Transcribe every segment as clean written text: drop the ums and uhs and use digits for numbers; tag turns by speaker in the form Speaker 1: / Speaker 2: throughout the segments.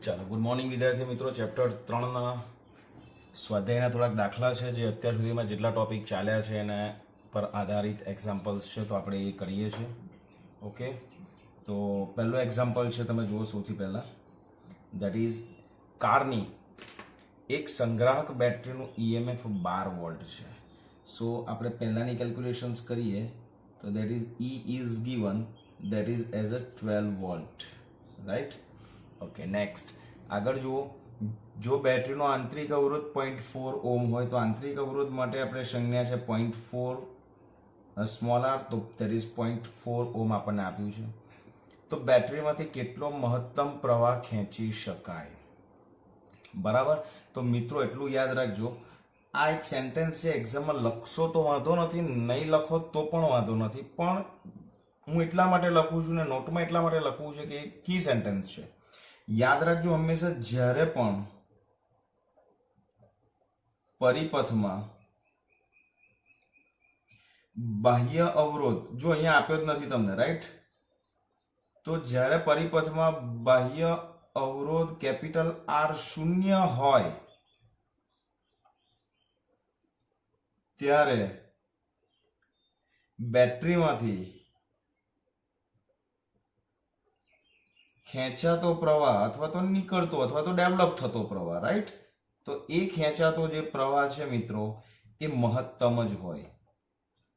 Speaker 1: ચાલો good morning વિદ્યાર્થી મિત્રો. ચેપ્ટર 3ના સ્વાધ્યાયના થોડાક દાખલા છે જે અત્યાર સુધીમાં જેટલા ટોપિક ચાલ્યા છે એના પર આધારિત એક્ઝામ્પલ્સ છે, તો આપણે એ કરીએ છીએ. ઓકે, તો પહેલો એક્ઝામ્પલ છે, તમે જુઓ સૌથી પહેલાં, દેટ ઇઝ કારની એક સંગ્રાહક બેટરીનું ઈએમએફ 12 વોલ્ટ છે. સો આપણે પહેલાંની કેલ્ક્યુલેશન્સ કરીએ તો that is E is given that is as a 12 volt, right. Okay, next આગળ જુઓ. જો બેટરીનો આંતરિક અવરોધ 0.4 ઓમ હોય તો આંતરિક અવરોધ માટે આપણે સંજ્ઞા છે 0.4 સ્મોલ આર, તો દેટ ઇઝ 0.4 ઓમ આપણને આપ્યું છે. તો બેટરીમાંથી કેટલો મહત્તમ પ્રવાહ ખેંચી શકાય, બરાબર. તો મિત્રો એટલું યાદ રાખજો, આ એક સેન્ટેન્સ છે, એક્ઝામમાં લખશો તો વાંધો નથી, નહીં લખો તો પણ વાંધો નથી, પણ હું એટલા માટે લખું છું ને નોટમાં એટલા માટે લખવું છે કે એ કી સેન્ટેન્સ છે. યાદ રાખજો, હંમેશા જ્યારે પણ પરિપથમાં બાહ્ય અવરોધ, જો અહીંયા આપ્યો જ નથી તમને, રાઈટ, તો જ્યારે પરિપથમાં બાહ્ય અવરોધ કેપિટલ આર શૂન્ય હોય ત્યારે બેટરીમાંથી ખેંચાતો પ્રવાહ અથવા તો નીકળતો અથવા તો ડેવલપ થતો પ્રવાહ, રાઈટ, તો એ ખેંચાતો જે પ્રવાહ છે મિત્રો એ મહત્તમ જ હોય,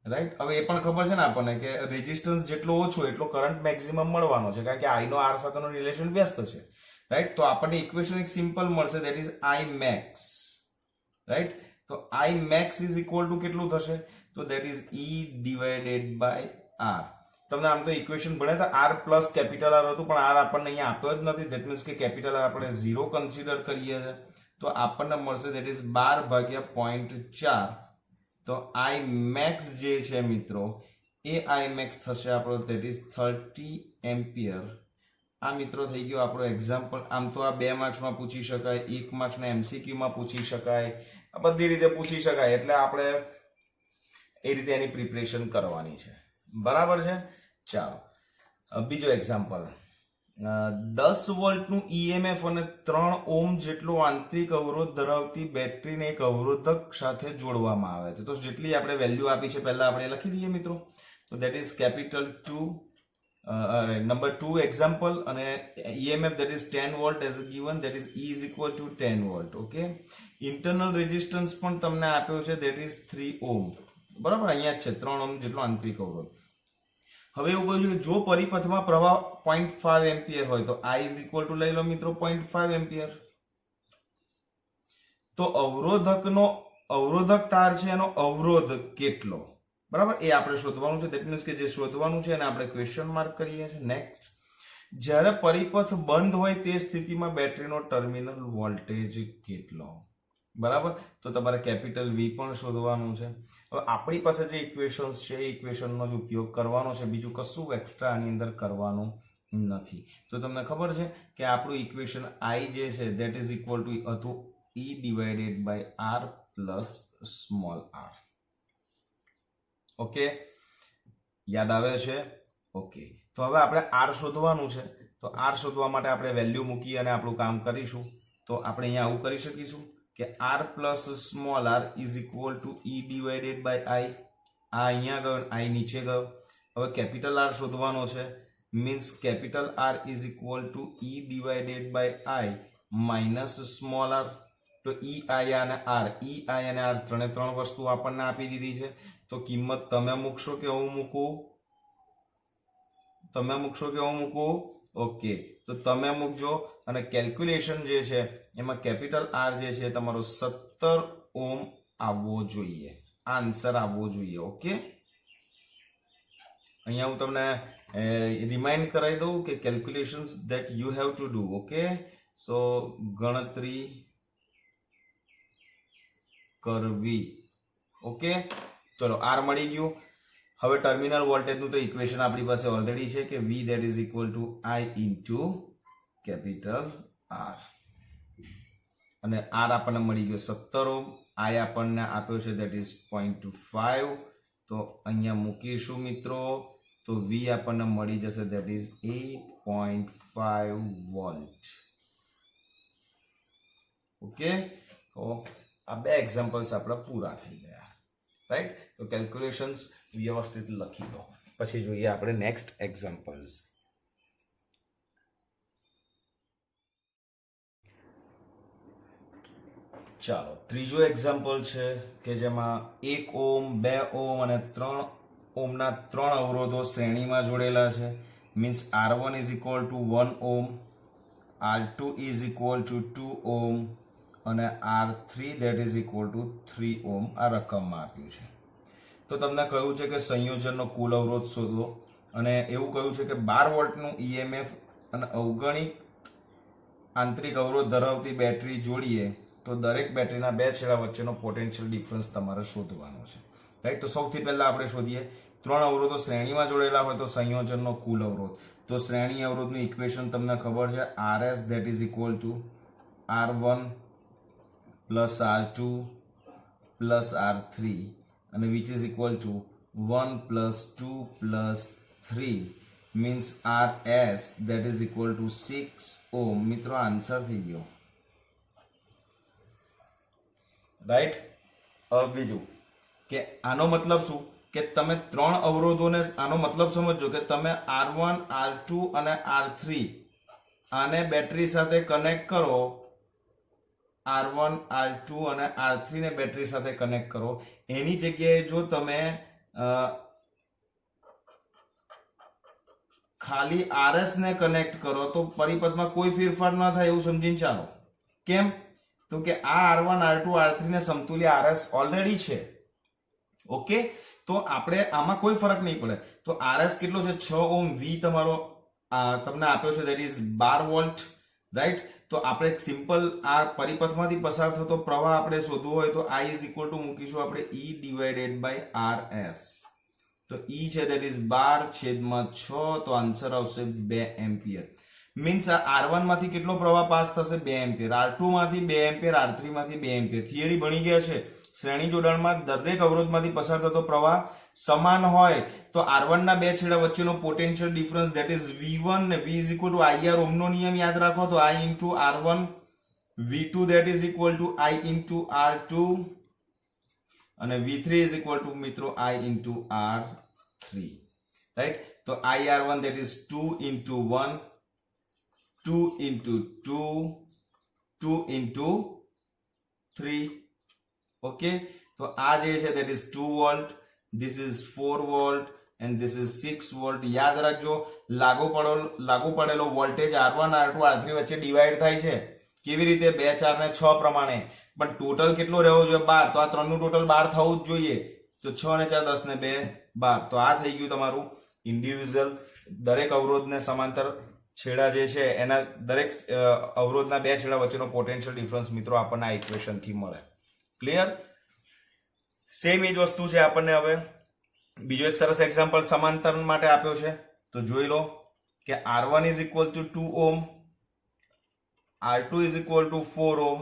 Speaker 1: રાઈટ. હવે એ પણ ખબર છે ને આપણને કે રેઝિસ્ટન્સ જેટલો ઓછો એટલો કરંટ મેક્સિમમ મળવાનો છે, કારણ કે આઈ નો આર સાથેનો રિલેશન વ્યસ્ત છે, રાઈટ. તો આપણને ઇક્વેશન એક સિમ્પલ મળશે, that is I max, right. તો I max is equal to કેટલું થશે, તો that is E divided by R. તમને આમ તો ઇક્વેશન ભણે તો આર પ્લસ કેપિટલ આર હતું, પણ આર આપણને અહીંયા આપ્યો જ નથી, દેટ મીન્સ કે કેપિટલ આર આપણે 0 કન્સિડર કરીએ છીએ, તો આપણને મળશે દેટ ઇઝ 12 ભાગ્યા 0.4. તો આઈ મેક્સ જે છે મિત્રો એ આઈ મેક્સ થશે આપણો દેટ ઇઝ 30 એમ્પિયર. આ મિત્રો થઈ ગયો આપણો એક્ઝામ્પલ. આમ તો આ 2 માર્ક્સમાં પૂછી શકાય, 1 માર્ક્સના એમસીક્યુમાં પૂછી શકાય, બધી રીતે પૂછી શકાય, એટલે આપણે એ રીતે એની પ્રિપરેશન કરવાની છે, બરાબર છે. ચાલો બીજો એક્ઝામ્પલ. 10 વોલ્ટનું ઈએમએફ અને 3 ઓમ જેટલો આંતરિક અવરોધ ધરાવતી બેટરીને એક અવરોધક સાથે જોડવામાં આવે છે. તો જેટલી આપણે વેલ્યુ આપી છે પહેલા આપણે લખી દઈએ મિત્રો. તો that is capital 2 number 2 example, અને EMF that is 10 volt as given, that is E is equal to 10 volt. Okay, internal resistance પણ તમને આપ્યો છે, દેટ ઇઝ 3 ઓમ, બરાબર. અહીંયા જ છે 3 ઓમ જેટલો આંતરિક અવરોધ. હવે એવું કહ્યું કે જો પરિપથમાં પ્રવાહ 0.5 એમ્પિયર હોય તો I ઇઝ ઇક્વલ ટુ લઈ લો મિત્રો 0.5 એમ્પિયર. તો અવરોધક તાર છે એનો અવરોધ કેટલો, બરાબર, એ આપણે શોધવાનું છે. દેટ મીન્સ કે જે શોધવાનું છે એને આપણે ક્વેશ્ચન માર્ક કરીએ છીએ. નેક્સ્ટ, જ્યારે પરિપથ બંધ હોય તે સ્થિતિમાં બેટરીનો ટર્મિનલ વોલ્ટેજ કેટલો, બરાબર. તો તમારે કેપિટલ વી પણ શોધવાનું છે. હવે આપણી પાસે જે ઇક્વેશન્સ છે એ ઇક્વેશનનો જ ઉપયોગ કરવાનો છે, બીજું કશું એક્સ્ટ્રા આની અંદર કરવાનું નથી. તો તમને ખબર છે કે આપણું ઇક્વેશન આઈ જે છે દેટ ઇઝ ઇક્વલ ટુ હતું E divided by R plus small R. Okay, યાદ આવે છે? ઓકે, તો હવે આપણે આર શોધવાનું છે. તો આર શોધવા માટે આપણે વેલ્યુ મૂકી અને આપણું કામ કરીશું. તો આપણે અહીંયા આવું કરી શકીશું કે R plus small R is equal to E divided by I. આ અહીંયા ગયો, આઈ નીચે ગયો. હવે કેપિટલ આર શોધવાનો છે, means capital R is equal to E divided by I minus small R. તો ઈ આઈ અને આર, ઈ આઈ અને આર ત્રણે ત્રણ વસ્તુ આપણને આપી દીધી છે. તો કિંમત તમે મૂકશો કે હું મૂકું? તમે મૂકશો કે હું મૂકું? ઓકે, તો તમે મૂકજો. અને કેલ્ક્યુલેશન જે છે એમાં કેપિટલ આર જે છે તમારો 17 ઓમ આવવો જોઈએ, આન્સર આવવો જોઈએ. ઓકે, અહીંયા હું તમને રિમાઇન્ડ કરાવી દઉં કે calculations that you have to do. Okay, so ગણતરી કરવી. ઓકે, ચલો આર મળી ગયું. હવે ટર્મિનલ વોલ્ટેજનું તો ઇક્વેશન આપણી પાસે ઓલરેડી છે કે V that is equal to I into capital R, અને R આપણને મળી ગયો 17 ઓમ, I આપણને આપ્યો છે that is 0.5. તો અહીંયા મૂકીશું મિત્રો, તો V આપણને મળી જશે that is 8.5 વોલ્ટ. ઓકે, તો આ બે એક્ઝામ્પલ્સ આપણા પૂરા થઈ ગયા, રાઈટ. તો કેલ્ક્યુલેશન્સ વ્યવસ્થિત લખી દો, પછી જોઈએ આપણે નેક્સ્ટ એક્ઝામ્પલ્સ. ચાલો, ત્રીજો એક્ઝામ્પલ છે કે જેમાં 1 ઓમ 2 ઓમ અને 3 ઓમના 3 અવરોધો શ્રેણીમાં જોડેલા છે. Means R1 is equal two 1 Om, R2 is equal two 2 ઓમ અને R3 that is equal two 3 ઓમ આ રકમમાં આપ્યું છે. તો તમને કહ્યું છે કે સંયોજનનો કુલ અવરોધ શોધો અને એવું કહ્યું છે કે 12 વોલ્ટનું EMF અને અવગણિત આંતરિક અવરોધ ધરાવતી બેટરી જોડીએ તો દરેક બેટરીના બે છેડા વચ્ચેનો પોટેન્શિયલ ડિફરન્સ તમારે શોધવાનો છે, રાઈટ. તો સૌથી પહેલા આપણે શોધીએ 3 અવરોધો શ્રેણીમાં જોડેલા હોય તો સંયોજનનો કુલ અવરોધ. તો શ્રેણી અવરોધનું ઇક્વેશન તમને ખબર છે, RS that is equal two R1 plus R2 plus R3 અને which is equal two 1 plus 2 plus 3 means RS that is equal two 6 ઓમ. મિત્રો આન્સર થઈ ગયો, રાઈટ. બીજું કે આનો મતલબ શું કે તમે 3 અવરોધોને, આનો મતલબ સમજો કે તમે R1 R2 અને R3 આને બેટરી સાથે કનેક્ટ કરો, R1 R2 અને R3 ને બેટરી સાથે કનેક્ટ કરો, એની જગ્યાએ જો તમે ખાલી RS ને કનેક્ટ કરો તો પરિપથમાં કોઈ ફેરફાર ન થાય એવું સમજીને ચાલો. કેમ? તો કે આ R1 R2 R3 ને સમતુલ્ય RS ઓલરેડી છે. ઓકે, તો આપણે આમાં કોઈ ફરક નહીં પડે. તો RS કેટલો છે? 6 ઓમ. V તમારો તમને આપ્યો છે, ધેટ ઇઝ 12 વોલ્ટ, રાઈટ. તો આપણે એક સિમ્પલ આ પરિપથમાંથી પસાર થતો પ્રવાહ આપણે શોધવો હોય તો I ઇઝ ઇક્વલ ટુ મૂકીશું આપણે E ડિવાઇડેડ બાય RS. તો E છે ધેટ ઇઝ 12/6, તો આન્સર આવશે 2 એમ્પિયર. મીન્સ આ R1 માંથી કેટલો પ્રવાહ પાસ થશે? 2 એમ્પિયર. R2 માંથી 2 એમ્પિયર, R3 માંથી 2 એમ્પિયર. થિયરી ભણી ગયા છે. શ્રેણી જોડાણમાં દરેક અવરોધમાંથી પસાર થતો પ્રવાહ સમાન હોય તો R1 ના બે છેડા વચ્ચેનો potential difference that is V1 ને V is equal two IR. ઓહમનો નિયમ યાદ રાખો તો I into R1, V2 that is equal two I into R2 અને V3 ઇઝ ઇક્વલ ટુ મિત્રો I ઇન્ટુ R3, રાઈટ. તો IR1 that is 2 into 1, 2 into 2, 2 into 3. Okay, તો આ જે છે that is 2 volt, this is 4 volt and this is 6 volt. યાદ રાખજો, લાગુ પડેલો વોલ્ટેજ R1 R2 R3 વચ્ચે ડિવાઈડ થાય છે. કેવી રીતે? 2 4 ને 6 પ્રમાણે. પણ ટોટલ કેટલો રહેવો જોઈએ? 12. તો આ ત્રણનું ટોટલ 12 થવું જ જોઈએ. તો 6 ને 4 10 ને 2 12. તો આ થઈ ગયું તમારું ઇન્ડિવિડ્યુઅલ. દરેક અવરોધને સમાંતર છેડા જે છે એના દરેક અવરોધના બે છેડા વચ્ચેનો પોટેન્શિયલ ડિફરન્સ મિત્રો આપણને આ ઇક્વેશન થી મળે. ક્લિયર? સેમ એ જ વસ્તુ છે આપણને હવે બીજો એક સરસ એક્ઝામ્પલ સમાંતર માટે આપ્યો છે. તો જોઈ લો કે R1 is equal two 2 Om, R2 is equal two 4 ઓમ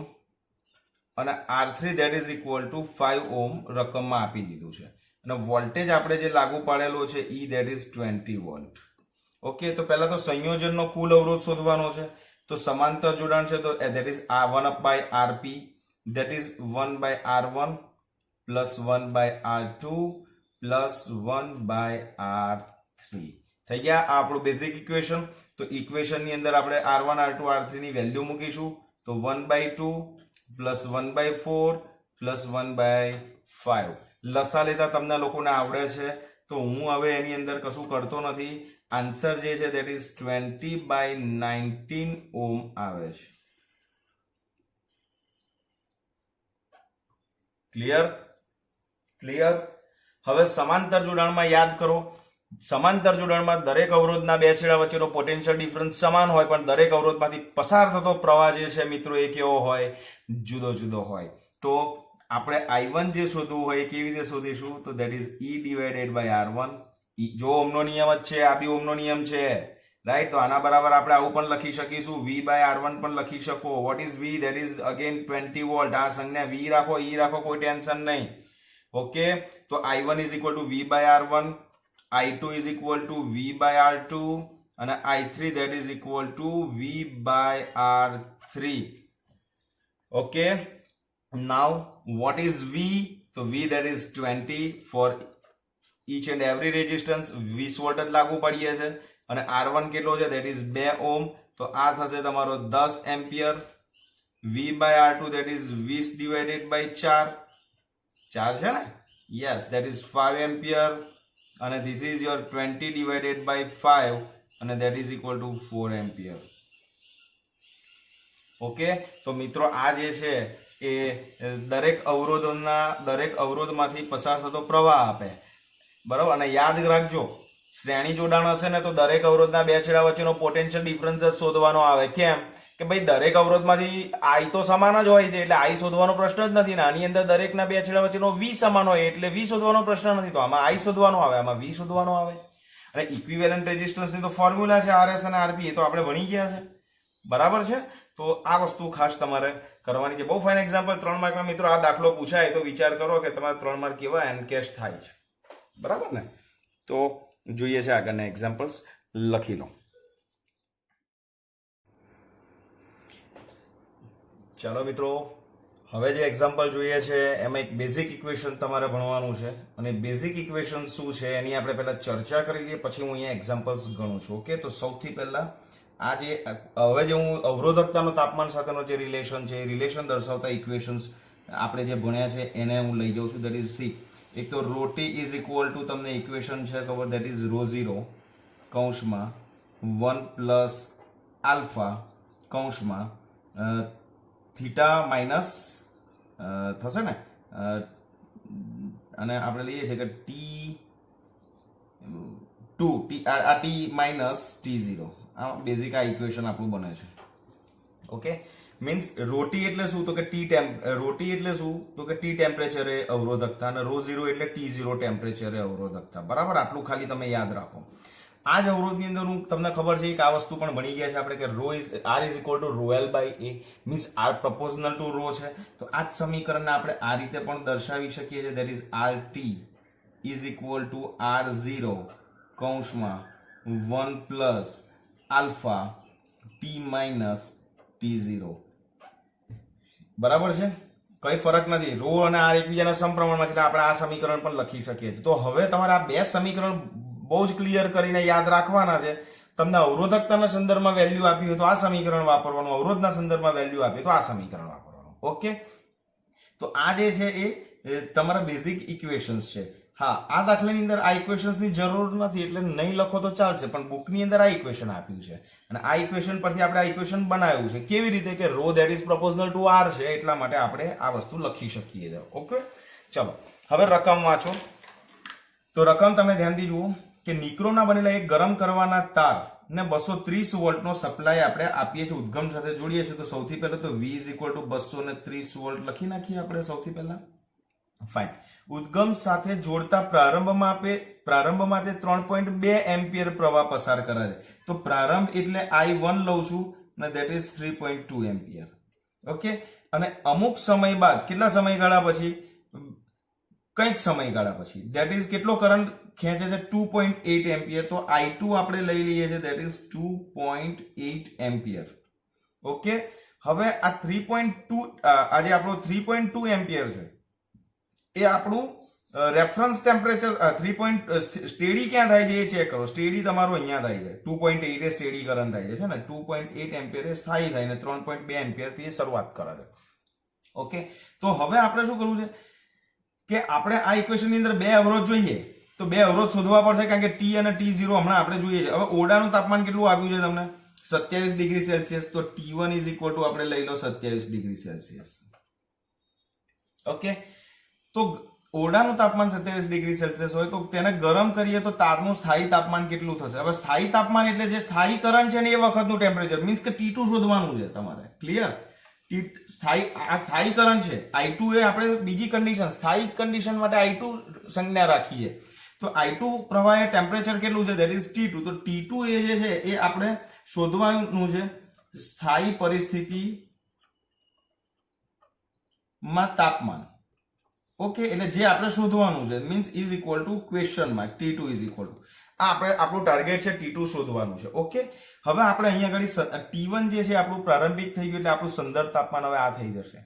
Speaker 1: અને R3 that is equal two 5 ઓમ રકમમાં આપી દીધું છે. અને વોલ્ટેજ આપણે જે લાગુ પાડેલો છે E that is 20 volt. Okay, તો પહેલા તો સંયોજનનો કુલ અવરોધ શોધવાનો છે. તો સમાંતર જોડાણ છે તો that is 1/Rp that is 1/R1 plus 1/R2 plus 1/R3. થઈ ગયા આ આપણું બેઝિક ઇક્વેશન. તો ઇક્વેશન ની અંદર આપણે R1 R2 R3 ની વેલ્યુ મૂકીશું. તો 1/2 પ્લસ 1/4 પ્લસ 1/5. લસા લેતા તમને લોકોને આવડે છે તો હું હવે એની અંદર કશું કરતો નથી. આન્સર જે છે that is 20/19 ઓમ આવે છે. ક્લિયર? હવે સમાંતર જોડાણમાં યાદ કરો, સમાંતર જોડાણમાં દરેક અવરોધના બે છેડા વચ્ચેનો પોટેન્શિયલ ડિફરન્સ સમાન હોય પણ દરેક અવરોધમાંથી પસાર થતો પ્રવાહ જે છે મિત્રો એ કેવો હોય? જુદો જુદો હોય. તો આપણે I1 જે શોધવું હોય કેવી રીતે શોધીશું? તો that is E divided by R1. જો ઓહમનો નિયમ જ છે, આ બી ઓહમનો નિયમ છે, રાઈટ. તો આના બરાબર આપણે આવું પણ લખી શકીશું, V બાય R1 પણ લખી શકો. What is V? That is again 20 volt. આ સંજ્ઞા V રાખો, E રાખો, કોઈ ટેન્શન નહીં. ઓકે, તો I1 is equal to V by R1, I2 is equal to V by R2 અને I3 that is equal to V by R3. Okay, now what is V? So V, that is 20 for each and every resistance. 20 volt જ લાગુ પડીએ છે અને R1 કેટલો છે? that is 2 ohm. તો આ થશે તમારો 10 ampere. V by R2, that is 20 divided by 4. 4 છે ને? Yes, that is 5 ampere. અને this is your 20 divided by 5 અને that is equal to 4 ampere. Okay, તો મિત્રો આ જે છે એ દરેક અવરોધમાંથી પસાર થતો પ્રવાહ આપે, બરાબર. અને યાદ રાખજો, શ્રેણી જોડાણ હશે ને તો દરેક અવરોધના બે છેડા વચ્ચેનો પોટેન્શિયલ ડિફરન્સ જ શોધવાનો આવે. કેમ કે ભાઈ દરેક અવરોધમાંથી I તો સમાન જ હોય છે એટલે I શોધવાનો પ્રશ્ન જ નથી ને. આની અંદર દરેકના બે છેડા વચ્ચેનો V સમાન હોય એટલે V શોધવાનો પ્રશ્ન નથી. તો આમાં I શોધવાનો આવે, આમાં V શોધવાનો આવે. અને ઇક્વિવેલન્ટ રેઝિસ્ટન્સની તો ફોર્મ્યુલા છે RS અને RP, એ તો આપણે ભણી ગયા છે, બરાબર છે. તો આ વસ્તુ ખાસ તમારે કરવાની છે. બહુ ફાઇન એક્ઝામ્પલ 3 માર્કમાં મિત્રો આ દાખલો પૂછાય તો વિચાર કરો કે તમારા 3 માર્ક કેવા એનકેશ થાય છે, બરાબર ને. તો જોઈએ છે આગળના એક્ઝામ્પલ્સ, લખી લો. ચાલો મિત્રો, હવે જે એક્ઝામ્પલ જોઈએ છે એમાં એક બેઝિક ઇક્વેશન તમારે ભણવાનું છે અને બેઝિક ઇક્વેશન શું છે એની આપણે પહેલા ચર્ચા કરી લઈએ, પછી હું અહીંયા એક્ઝામ્પલ્સ ગણું છું. ઓકે, તો સૌથી પહેલા આ જે હવે જે હું અવરોધકતાનો તાપમાન સાથેનો જે રિલેશન છે એ રિલેશન દર્શાવતા ઇક્વેશન્સ આપણે જે ભણ્યા છે એને હું લઈ જાઉં છું. દેટ ઇઝ સી, એક તો rho T is equal to તમને ઇક્વેશન છે ખબર, દેટ ઇઝ રો 0 કૌંસમાં 1 પ્લસ આલ્ફા કૌંસમાં થીટા માઇનસ થશે ને, અને આપણે લઈએ છીએ કે T2 આ T માઇનસ T0. આ બેઝિક આ ઇક્વેશન આપણું બને છે. ઓકે, મીન્સ રોટી એટલે શું તો કે રોટી એટલે શું તો કે ટી ટેમ્પરેચરે અવરોધકતા અને રો 0 એટલે T0 ટેમ્પરેચરે અવરોધકતા, બરાબર. આટલું ખાલી તમે યાદ રાખો. આ જ અવરોધની અંદર હું તમને ખબર છે કે આ વસ્તુ પણ ભણી ગયા છે આપણે કે R is equal to rho L by A, means R proportional to rho છે. તો આ જ સમીકરણને આપણે આ રીતે પણ દર્શાવી શકીએ છીએ. That is RT is equal two R0 કૌંસમાં 1 plus alpha T minus T0, બરાબર છે. કઈ ફરક નથી, રો અને R એકબીજાના સમપ્રમાણમાં છે એટલે આપણે આ સમીકરણ પણ લખી શકીએ છીએ. તો હવે તમારે આ બે સમીકરણ બહુ જ ક્લિયર કરીને યાદ રાખવાના છે. તમને અવરોધકતાના સંદર્ભમાં વેલ્યુ આપી હોય તો આ સમીકરણ વાપરવાનું, અવરોધના સંદર્ભમાં વેલ્યુ આપી તો આ સમીકરણ વાપરવાનું. ઓકે, તો આ જે છે એ તમારા બેઝિક ઇક્વેશન્સ છે. હા, આ દાખલાની અંદર આ ઇક્વેશન્સની જરૂર નથી એટલે નહીં લખો તો ચાલશે, પણ બુકની અંદર આ ઇક્વેશન આપ્યું છે અને આ ઇક્વેશન પરથી આપણે આ ઇક્વેશન બનાવ્યું છે. કેવી રીતે કે rho that is proportional to R છે એટલા માટે આપણે આ વસ્તુ લખી શકીએ. ઓકે, ચલો હવે રકમ વાંચો. તો રકમ તમે ધ્યાનથી જુઓ કે નિક્રોમના બનેલા એક ગરમ કરવાના તાર ને 230 વોલ્ટનો સપ્લાય આપણે આપીએ છીએ, ઉદ્ગમ સાથે જોડીએ છીએ. તો સૌથી પહેલા તો V is equal two 230 volt લખી નાખીએ આપણે સૌથી પહેલા. ફાઇન. ઉદ્ગમ સાથે જોડતા પ્રારંભમાં તે 3.2 એમ્પિયર પ્રવાહ પસાર કરે છે. તો પ્રારંભ એટલે I1 લઉં છું અને ધેટ ઇઝ 3.2 એમ્પિયર. ઓકે, અને અમુક સમય બાદ, કેટલા સમયગાળા પછી, કંઈક સમયગાળા પછી, ધેટ ઇઝ કેટલો કરંટ ખેંચે છે 2.8 એમ્પિયર. તો I2 આપણે લઈ લઈએ છીએ ધેટ ઇઝ 2.8 એમ્પિયર. ઓકે, હવે આ 3.2 આજે આપણો 3.2 એમ્પિયર છે એ આપણું રેફરન્સ ટેમ્પરેચર સ્ટેડી ક્યાં થાય છે એ ચેક કરો. સ્ટેડી તમારું અહીંયા થાય છે 2.8 એ સ્ટેડી કરંટ થાય છે ને, 2.8 એમ્પિયર એ સ્થાયી થાય ને 3.2 એમ્પિયર થી શરૂઆત કરે છે. ઓકે, તો હવે આપણે શું કરવું છે કે આપણે આ ઇક્વેશનની અંદર બે અવરોધ જોઈએ તો બે અવરોધ શોધવા પડશે કારણ કે T અને T0 હમણાં આપણે જોઈએ છે. હવે ઓરડાનું તાપમાન કેટલું આપ્યું છે તમને? 27 ડિગ્રી સેલ્સિયસ. તો T1 ઇઝ ઇક્વલ ટુ આપણે લઈ લો 27 ડિગ્રી સેલ્સિયસ. ઓકે, તો ઓરડાનું તાપમાન 27 ડિગ્રી સેલ્સિયસ હોય તો તેને ગરમ કરીએ તો તારનું સ્થાયી તાપમાન કેટલું થશે? હવે સ્થાયી તાપમાન એટલે જે સ્થાયી કરંટ છે ને એ વખતનું ટેમ્પરેચર, મીન્સ કે T2 શોધવાનું છે તમારે. ક્લિયર? સ્થાયી કરંટ છે I2 એ આપણે બીજી કન્ડિશન, સ્થાયી કન્ડિશન માટે I2 સંજ્ઞા રાખીએ. તો I2 પ્રવાહ એ ટેમ્પરેચર કેટલું છે? That is T2. તો T2 એ જે છે એ આપણે શોધવાનું છે સ્થાયી પરિસ્થિતિમાં તાપમાન. ઓકે, એટલે જે આપણે શોધવાનું છે means is equal two question mark T2 is equal two. આ આપણે આપણું ટાર્ગેટ છે T2 શોધવાનું છે. ઓકે, હવે આપણે અહીંયા આગળ T1 જે છે આપણું પ્રારંભિક થઈ ગયું એટલે આપણું સંદર્ભ તાપમાન હવે આ થઈ જશે.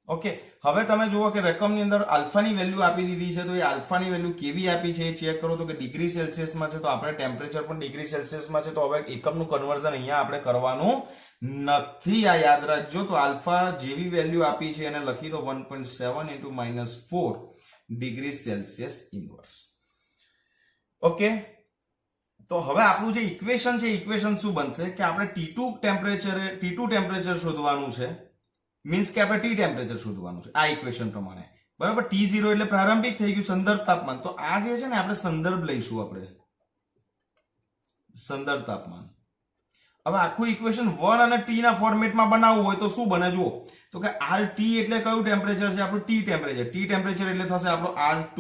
Speaker 1: ઓકે, હવે તમે જુઓ કે રકમની અંદર આલ્ફાની વેલ્યુ આપી દીધી છે, તો એ આલ્ફાની વેલ્યુ કેવી આપી છે એ ચેક કરો. તો કે ડિગ્રી સેલ્સિયસમાં છે, તો આપણે ટેમ્પરેચર પણ ડિગ્રી સેલ્સિયસમાં છે, તો હવે એકમનું કન્વર્ઝન અહીંયા આપણે કરવાનું નથી, આ યાદ રાખજો. તો આલ્ફા જેવી વેલ્યુ આપી છે એને લખી દો 1.7 into -4 degree Celsius inverse. Okay, તો હવે આપણું જે ઇક્વેશન છે, ઇક્વેશન શું બનશે કે આપણે T2 ટેમ્પરેચર શોધવાનું છે, મીન્સ કે આપણે T ટેમ્પરેચર શોધવાનું છે આ ઇક્વેશન પ્રમાણે, બરાબર. T0 એટલે પ્રારંભિક થઈ ગયું સંદર્ભ તાપમાન. તો આ જે છે ને આપણે સંદર્ભ લઈશું, આપણે સંદર્ભ તાપમાન. હવે આખું ઇક્વેશન 1 અને T ના ફોર્મેટમાં બનાવવું હોય તો શું બને જુઓ. તો કે RT એટલે કયું ટેમ્પરેચર છે આપણું? T temperature. T ટેમ્પરેચર એટલે થશે આપણો R2.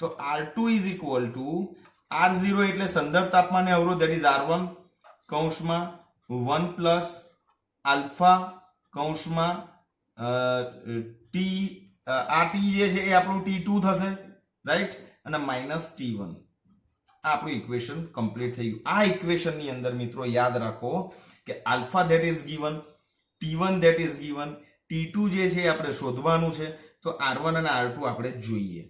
Speaker 1: તો R2 is equal two R0 એટલે સંદર્ભ તાપમાનને અવરોધ, ધેટ ઇઝ R1 કૌંસમાં 1 પ્લસ આલ્ફા કૌંસમાં T, આ T જે છે એ આપણું T2 થશે, રાઈટ, અને માઇનસ T1. આ આપણું ઇક્વેશન કમ્પ્લીટ થઈ ગયું. આ ઇક્વેશન ની અંદર મિત્રો યાદ રાખો કે alpha that is given, T1 that is given, T2 જે છે આપણે શોધવાનું છે. તો R1 અને R2 આપણે જોઈએ.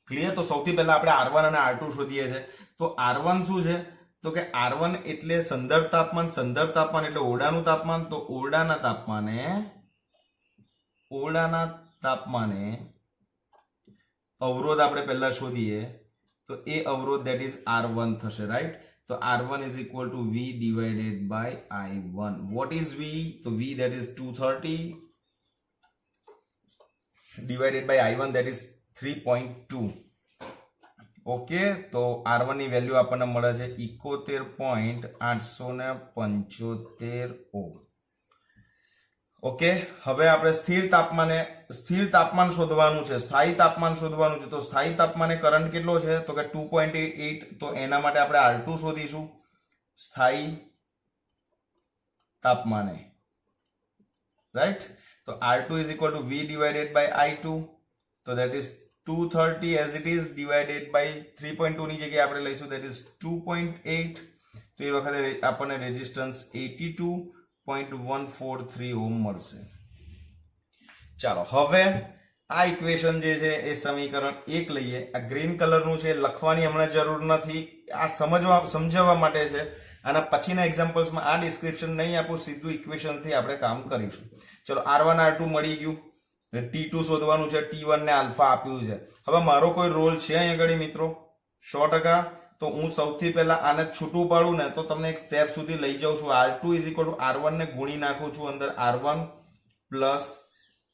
Speaker 1: ક્લિયર? તો સૌથી પહેલા આપણે R1 અને R2 શોધીએ છીએ. તો R1 શું છે? તો કે R1 એટલે સંદર્ભ તાપમાન, સંદર્ભ તાપમાન એટલે ઓરડાનું તાપમાન. તો ઓરડાના તાપમાને અવરોધ આપણે પહેલા શોધીએ, તો એ અવરોધ ધેટ ઇઝ R1 થશે, રાઈટ. તો R1 is equal to V divided by I1. What is V? તો V that is 230 divided by I1 that is 3.2. Okay, તો R1 ની વેલ્યુ આપણને મળે છે 71.875 ઓહ્મ. ઓકે, હવે આપણે સ્થિર તાપમાન શોધવાનું છે, સ્થાયી તાપમાન શોધવાનું છે. તો સ્થાયી તાપમાને કરંટ કેટલો છે? તો કે 2.88. તો એના માટે આપણે R2 શોધીશું સ્થાયી તાપમાને, રાઈટ. તો R2 is equal to V divided by I2. તો that is 230 as it is divided by 3.2 ની જગ્યાએ આપણે લઈશું that is 2.8. તો એ વખતે આપણને રેઝિસ્ટન્સ 82.143 ઓહ્મ મળશે. ચાલો હવે આ ઇક્વેશન જે છે એ સમીકરણ 1 લઈએ. આ ગ્રીન કલરનું છે, લખવાની હમણાં જરૂર નથી, આ સમજાવવા માટે છે. આના પછીના એક્ઝામ્પલ્સમાં આ ડિસ્ક્રિપ્શન નહીં આપું, સીધું ઇક્વેશનથી આપણે કામ કરીશું. ચલો R1 R2 મળી ગયું, T2 શોધવાનું છે, T1 ને આલ્ફા આપ્યું છે. હવે મારો કોઈ રોલ છે અહીંયા આગળ મિત્રો 100%. તો હું સૌથી પહેલા આને છૂટું પાડું ને તો તમને એક સ્ટેપ સુધી લઈ જાઉં છું. R2 is equal two R1 ને ગુણી નાખું છું અંદર, R1 પ્લસ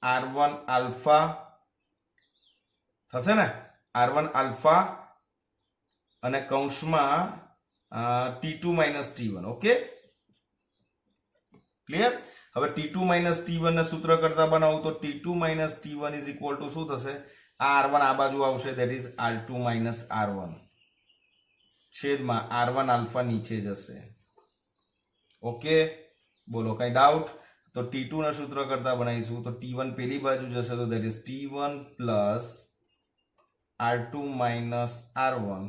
Speaker 1: R1 આલ્ફા થશે ને, R1 આલ્ફા અને કૌંસમાં T2 minus T1. Okay, clear? હવે T2 માઇનસ T1 ને સૂત્ર કરતા બનાવું તો T2 minus T1 is equal two શું થશે? R1 આ બાજુ આવશે, that is R2 minus R1 છેદમાં R1 આલ્ફા નીચે જશે. ઓકે, બોલો કઈ ડાઉટ? તો T2 ના સૂત્ર કરતા બનાવીશું તો T1 પેલી બાજુ જશે, તો that is T1 plus R2 minus R1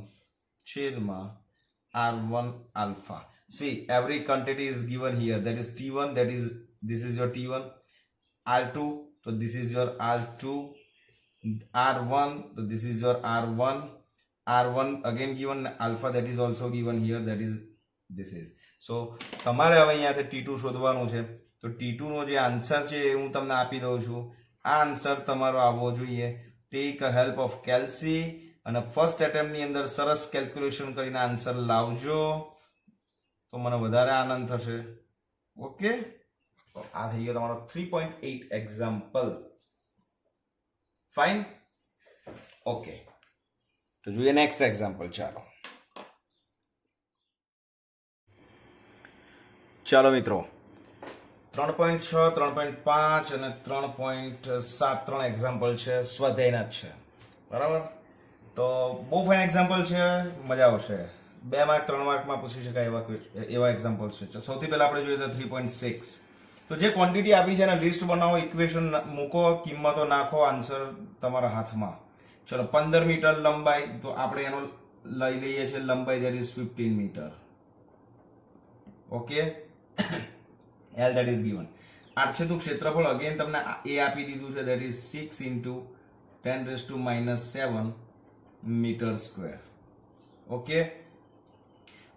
Speaker 1: છેદમાં R1 alpha. See, every quantity is given here. That is T1, that is, this is your T1. R2, so this is your R2. R1, so this is your R1. R1 again given, alpha that is also given here, that is, this is. So, તમારે હવે અહીંયાથી T2 શોધવાનું છે. તો T2 નો જે answer છે એ હું તમને આપી દઉં છું. આ આન્સર તમારો આવવો જોઈએ. ટેક અ હેલ્પ ઓફ કેલ્સી અને ફર્સ્ટ એટેમ્પ ની અંદર સરસ કેલ્ક્યુલેશન કરીને આન્સર લાવજો તો મને વધારે આનંદ થશે. ઓકે, તો આ થઈ ગયો તમારો 3.8 એક્ઝામ્પલ. ફાઇન. ઓકે, તો જોઈએ નેક્સ્ટ એક્ઝામ્પલ. ચાલો મિત્રો, 3.6, 3.5 અને 3.7 ત્રણ એક્ઝામ્પલ છે, સ્વાધ્યાયના જ છે, બરાબર. તો બહુ ફાઇન એક્ઝામ્પલ છે, મજા આવશે. 2 માર્ક 3 માર્કમાં પૂછી શકાય એવા એક્ઝામ્પલ છે. સૌથી પહેલા આપણે જોઈએ તો 3.6. તો જે ક્વોન્ટિટી આપી છે એના લિસ્ટ બનાવો, ઇક્વેશન મૂકો, કિંમતો નાખો, આન્સર તમારા હાથમાં. ચલો, 15 મીટર લંબાઈ, તો આપણે એનો લઈ લઈએ છીએ લંબાઈ that is 15 મીટર. Okay, L that is given. આડછેદનું ક્ષેત્રફળ અગેન તમને એ આપી દીધું છે that is 6 into 10⁻⁻7 metre square. Okay,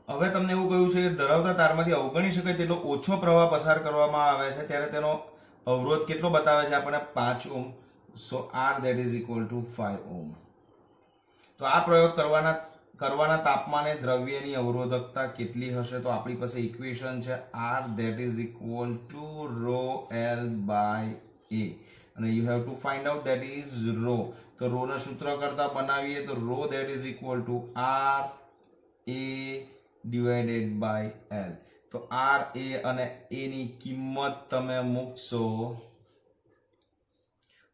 Speaker 1: હવે તમને એવું કહ્યું છે કે ધરાવતા તારમાંથી અવગણી શકાય તેટલો ઓછો પ્રવાહ પસાર કરવામાં આવે છે ત્યારે તેનો અવરોધ કેટલો બતાવે છે આપણને 5 ohm. So R that is equal to 5 ohm. તો આ પ્રયોગ કરવાના તાપમાને દ્રવ્યની અવરોધકતા કેટલી હશે? તો આપણી પાસે ઇક્વેશન છે R that is equal to rho L by A અને you have to find out that is rho. તો rho ના સૂત્ર કરતા બનાવીએ તો rho that is equal to R A divided by L. તો R A અને A ની કિંમત તમે મૂકશો.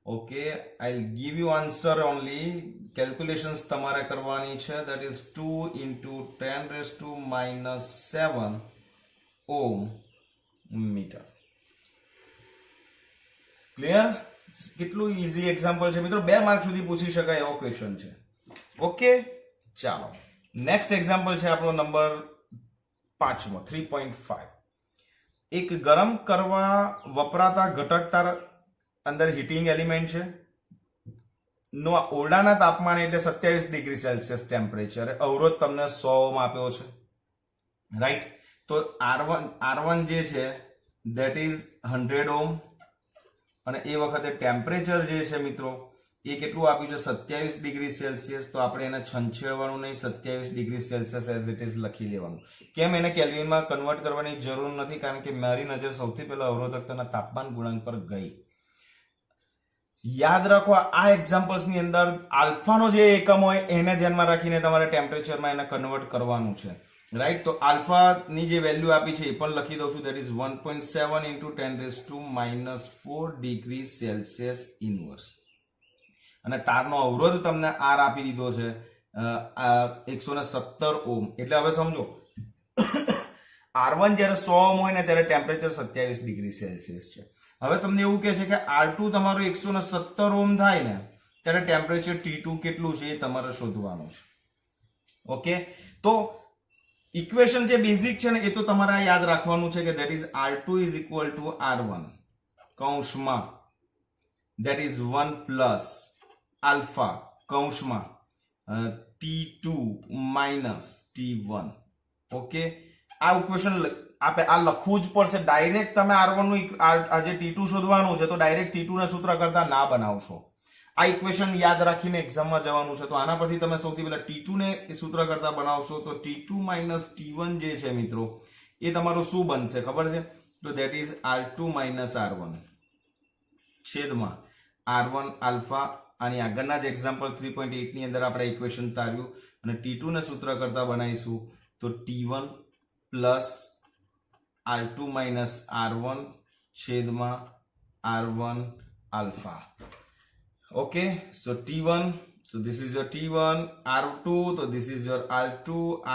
Speaker 1: Okay, I'll give you answer only. Calculations તમારે કરવાની છે that is 2 into 10⁻⁻7 ohm metre. Clear? કેટલું ઈઝી એક્ઝામ્પલ છે મિત્રો, 2 માર્ક સુધી પૂછી શકાય એવો ક્વેશ્ચન છે. ઓકે, ચાલો નેક્સ્ટ એક્ઝામ્પલ છે આપણો નંબર 5મો 3.5. એક ગરમ કરવા વપરાતા ઘટક તાર અંદર હીટિંગ એલિમેન્ટ છે નો ઓરડાના તાપમાને એટલે 27 ડિગ્રી સેલ્સિયસ ટેમ્પરેચર, અવરોધ તમને 100 ઓહ્મ આપ્યો છે, રાઈટ? તો R1 જે છે that is 100 ઓહ્મ અને એ વખતે ટેમ્પરેચર જે છે મિત્રો એ કેટલું આપ્યું છે 27 ડિગ્રી સેલ્સિયસ. તો આપણે એને છંછેડવાનું નહીં, 27 degree Celsius as it is લખી લેવાનું. કેમ? એને કેલ્વિનમાં કન્વર્ટ કરવાની જરૂર નથી કારણ કે મારી નજર સૌથી પહેલા અવરોધકતાના તાપમાન ગુણાંક પર ગઈ. યાદ રાખો આ એક્ઝામ્પલ્સ ની અંદર આલ્ફાનો જે એકમ હોય એને ધ્યાનમાં રાખીને તમારે ટેમ્પરેચરમાં એને કન્વર્ટ કરવાનું છે, રાઈટ? તો આલ્ફા ની જે વેલ્યુ આપી છે એ પણ લખી દઉં છું that is 1.7 into 10⁻⁴ degree Celsius inverse. અને તારનો અવરોધ તમને R આપી દીધો છે 117 ઓહ્મ. એટલે હવે સમજો R1 જ્યારે 100 ઓહ્મ હોય ને ત્યારે ટેમ્પરેચર 27 ડિગ્રી સેલ્સિયસ છે. હવે તમને એવું કહે છે કે R2 તમારો 117 ઓહ્મ થાય ને ત્યારે ટેમ્પરેચર T2 કેટલું છે એ તમારે શોધવાનું છે. ઓકે, તો ઇક્વેશન જે બેઝિક છે ને એ તો તમારે યાદ રાખવાનું છે કે that is R2 is equal to R1 કૌંસમાં that is 1 plus alpha કૌંસમાં T2 minus T1. ઓકે, આ ઇક્વેશન આ લખવું જ પડશે. ડાયરેક્ટ તમે R1 નું આ જે T2 શોધવાનું છે તો ડાયરેક્ટ T2 ના સૂત્ર કરતા ના બનાવશો. આ ઇક્વેશન યાદ રાખીને એક્ઝામમાં જવાનું છે. તો આના પરથી તમે સૌથી પહેલા T2 ને સૂત્ર કરતા બનાવશો તો T2 minus T1 જે છે મિત્રો એ તમારું શું બનશે ખબર છે? તો that is R2 minus R1 છેદમાં R1 આલ્ફા. આની આગળના જ એક્ઝામ્પલ 3.8 ની અંદર આપણે ઇક્વેશન તાર્યું અને T2 ને સૂત્ર કરતા બનાવીશું તો T1 plus R2 minus R1 છેદમાં R1 alpha. Okay, so T1, so this is your T1, R2, so this is your R2,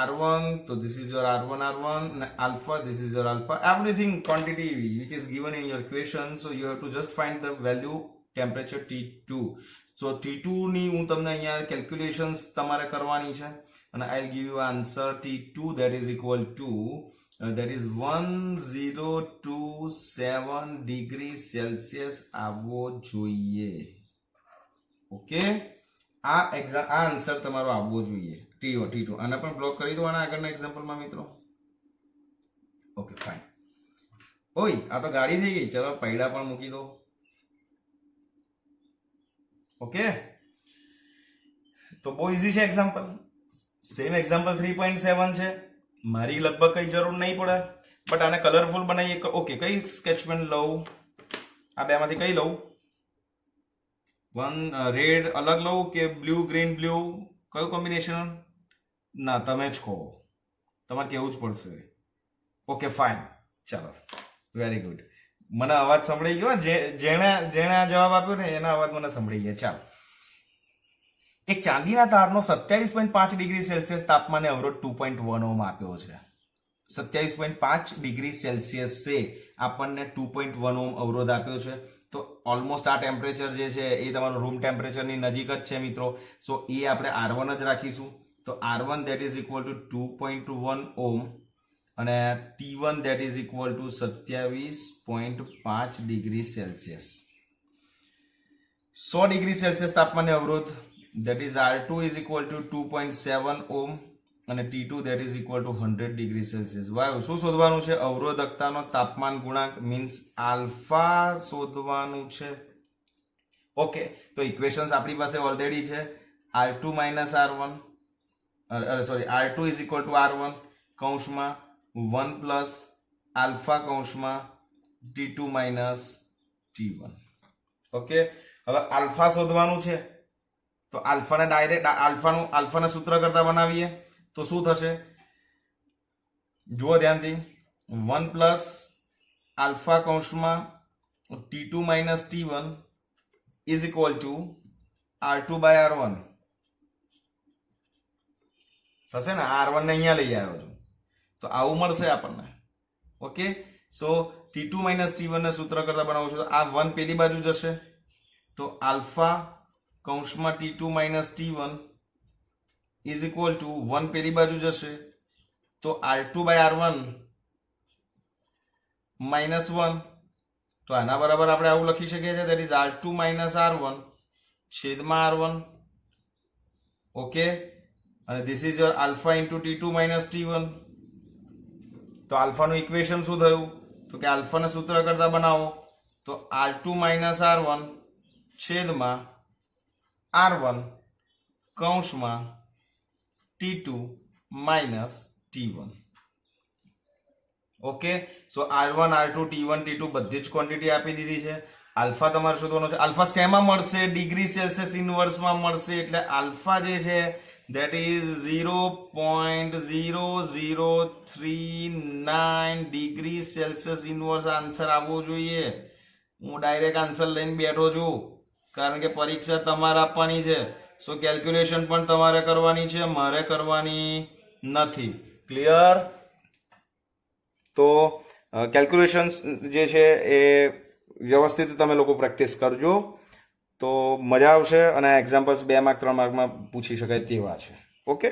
Speaker 1: R1, so this is your R1, R1, alpha, this is your alpha, everything quantity which is given in your equation. So you have to just find the value temperature T2. So T2 ની હું તમને અહીંયા calculations તમારે કરવાની છે અને I'll give you answer T2 that is equal to that is 1027 degree Celsius આવવો જોઈએ. ઓકે, આ આન્સર તમારો આવવો જોઈએ T2. આને પણ બ્લોક કરી દો આના આગળના એક્ઝામ્પલમાં મિત્રો. Okay fine. ઓય આ તો ગાડી થઈ ગઈ, ચલો પૈડા પણ મૂકી દો. ઓકે, તો બહુ ઈઝી છે એક્ઝામ્પલ. સેમ એક્ઝામ્પલ 3.7 છે. મારી લગભગ કઈ જરૂર નહીં પડે બટ આને કલરફુલ બનાવીએ. ઓકે, કઈ સ્કેચ પેન લઉં? આ બેમાંથી કઈ લઉં? રેડ અલગ લઉં કે બ્લુ ગ્રીન બ્લુ? કયું કોમ્બિનેશન? ના તમે જ કહો, તમારે કેવું જ પડશે. ઓકે ફાઇન, ચાલો વેરી ગુડ. મને અવાજ સંભળાઈ ગયો. જેણે આ જવાબ આપ્યો ને એના અવાજ મને સંભળાઈ ગયા. ચાલો, એક ચાંદીના તારનો 27.5 ડિગ્રી સેલ્સિયસ તાપમાને અવરોધ 2.1 ઓહ્મ આપ્યો છે. 27.5 ડિગ્રી સેલ્સિયસ છે આપણને 2.1 ઓહ્મ અવરોધ આપ્યો છે. તો ઓલમોસ્ટ આ ટેમ્પરેચર જે છે એ તમારું રૂમ ટેમ્પરેચરની નજીક જ છે મિત્રો. સો એ આપણે R1 જ રાખીશું. તો R1 that is equal to 2.1 ohm અને T1 that is equal to 27.5 degree Celsius. 100 degree Celsius તાપમાને અવરોધ that is R2 is equal to 2.7 ohm અને T2 that is equal to 100 degree Celsius. વાયુ શું શોધવાનું છે? અવરોધકતાનો તાપમાન ગુણાંક મીન્સ આલ્ફા શોધવાનું છે. ઓકે, તો ઇક્વેશન્સ આપણી પાસે ઓલરેડી છે. R2 minus R1 sorry R2 is equal to R1 કૌંસમાં 1 plus આલ્ફા કૌંસમાં T2 minus T1. ઓકે, હવે આલ્ફા શોધવાનું છે તો આલ્ફાને ડાયરેક્ટ આલ્ફાના સૂત્ર કરતા બનાવીએ તો શું થશે? જુઓ ધ્યાનથી, 1 plus આલ્ફા કૌંસમાં T2 minus T1 is equal to R2 by R1 થશે ને. R1 ને અહીંયા લઈ આવ્યો છું તો આવું મળશે આપણને. ઓકે, સો T2 minus T1 ને સૂત્ર કરતા બનાવું છું તો આ 1 પેલી બાજુ જશે તો આલ્ફા કૌંસમાં T2 minus T1 is equal to 1 પેલી બાજુ જશે તો R2 by R1 minus 1. તો આના બરાબર આપણે આવું લખી શકીએ છીએ, that is R2 minus R1 છેદમાં R1. ઓકે, અને this is your alpha into T2 minus T1. તો આલ્ફાનું ઇક્વેશન શું થયું? તો કે આલ્ફાના સૂત્ર કરતા બનાવો તો R2 minus R1 છેદમાં R1 કૌંસમાં T2 minus T1. ઓકે, સો R1 R2 T1 T2 બધી જ ક્વોન્ટિટી આપી દીધી છે. આલ્ફા તમારે શોધવાનો છે. આલ્ફા શેમાં મળશે? ડિગ્રી સેલ્સિયસ ઇન્વર્સમાં મળશે. એટલે આલ્ફા જે છે that is 0.0039 degree Celsius inverse answer આવવો જોઈએ. હું ડાયરેક્ટ આન્સર લઈને બેઠો છું કારણ કે પરીક્ષા તમારે આપવાની છે. સો કેલ્ક્યુલેશન પણ તમારે કરવાની છે, મારે કરવાની નથી. ક્લિયર? તો કેલ્ક્યુલેશન્સ જે છે એ વ્યવસ્થિત તમે લોકો પ્રેક્ટિસ કરજો તો મજા આવશે અને એક્ઝામ્પલ્સ 2 માર્ક 3 માર્કમાં પૂછી શકાય તેવા છે. ઓકે.